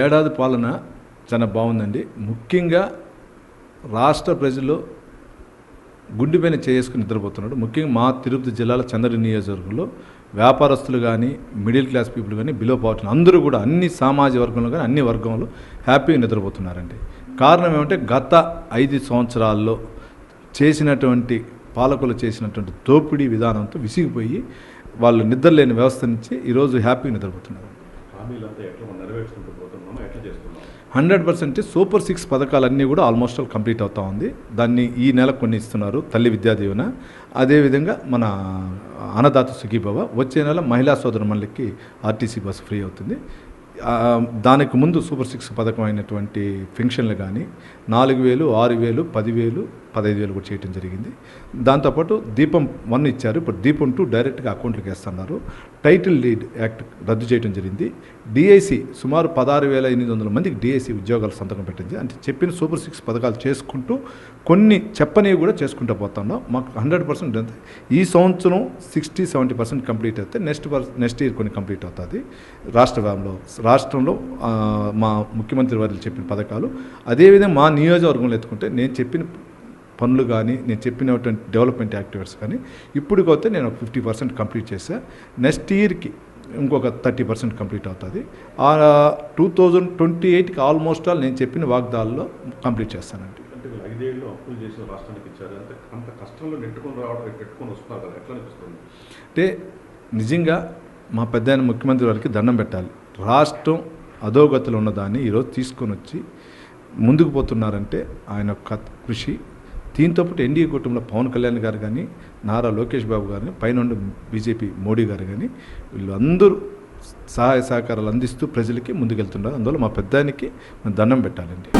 ఏడాది పాలన చాలా బాగుందండి. ముఖ్యంగా రాష్ట్ర ప్రజలు గుండెపైన చేసుకుని నిద్రపోతున్నాడు. ముఖ్యంగా మా తిరుపతి జిల్లాలో చంద్రగిరి నియోజకవర్గంలో వ్యాపారస్తులు కానీ, మిడిల్ క్లాస్ పీపుల్ కానీ, బిలో పావర్టీ అందరూ కూడా అన్ని సామాజిక వర్గంలో కానీ అన్ని వర్గంలో హ్యాపీగా నిద్రపోతున్నారండి. కారణం ఏమంటే గత 5 సంవత్సరాల్లో చేసినటువంటి పాలకులు చేసినటువంటి దోపిడీ విధానంతో విసిగిపోయి వాళ్ళు నిద్రలేని వ్యవస్థ నుంచి ఈరోజు హ్యాపీగా నిద్రపోతున్నారు. 100% సూపర్ 6 పథకాలన్నీ కూడా ఆల్మోస్ట్ ఆల్ కంప్లీట్ అవుతా ఉంది. దాన్ని ఈ నెల కొన్ని ఇస్తున్నారు, తల్లి విద్యా దీవెన, అదేవిధంగా మన అన్నదాత సుఖీభవ, వచ్చే నెల మహిళా సోదరుమణులకి ఆర్టీసీ బస్సు ఫ్రీ అవుతుంది. దానికి ముందు సూపర్ 6 పథకం అయినటువంటి పెన్షన్లు కానీ 4,000, 6,000, 10,000, 15,000 కూడా చేయడం జరిగింది. దాంతోపాటు దీపం 1 ఇచ్చారు, ఇప్పుడు దీపం 2 డైరెక్ట్గా అకౌంట్లోకి వేస్తున్నారు. టైటిల్ డీడ్ యాక్ట్ రద్దు చేయడం జరిగింది. డిఐసి సుమారు 16,800 మందికి డిఐసి ఉద్యోగాలు సంతకం పెట్టింది. అంటే చెప్పిన సూపర్ 6 పథకాలు చేసుకుంటూ కొన్ని చెప్పనివి కూడా చేసుకుంటూ పోతున్నాం. మాకు 100% అంతే. ఈ సంవత్సరం 60-70% కంప్లీట్ అయితే నెక్స్ట్ ఇయర్ కొన్ని కంప్లీట్ అవుతుంది. రాష్ట్రంలో మా ముఖ్యమంత్రి వారు చెప్పిన పథకాలు, అదేవిధంగా మా నియోజకవర్గంలో ఎత్తుకుంటే నేను చెప్పిన పనులు కానీ, నేను చెప్పినటువంటి డెవలప్మెంట్ యాక్టివిటీస్ కానీ ఇప్పటికైతే నేను 50% కంప్లీట్ చేశా. నెక్స్ట్ ఇయర్కి ఇంకొక 30% కంప్లీట్ అవుతుంది. 2028కి ఆల్మోస్ట్ ఆల్ నేను చెప్పిన వాగ్దానాల్లో కంప్లీట్ చేస్తానండి. అంటే 5 ఏళ్ళు అప్పులు చేసి రాష్ట్రానికి ఇచ్చారు, అంత కష్టంలో పెట్టుకొని వస్తున్నారు కదా, ఎట్లా అనిపిస్తుంది? అంటే నిజంగా మా పెద్ద ముఖ్యమంత్రి వారికి దండం పెట్టాలి. రాష్ట్రం అధోగతిలో ఉన్నదాన్ని ఈరోజు తీసుకొని వచ్చి ముందుకు పోతున్నారంటే ఆయన యొక్క కృషి. దీంతో పాటు ఎన్డీఏ కుటుంబంలో పవన్ కళ్యాణ్ గారు కానీ, నారా లోకేష్ బాబు గారు, పైన బీజేపీ మోడీ గారు కానీ, వీళ్ళందరూ సహాయ సహకారాలు అందిస్తూ ప్రజలకి ముందుకెళ్తున్నారు. అందువల్ల మా పెద్దానికి దండం పెట్టాలండి.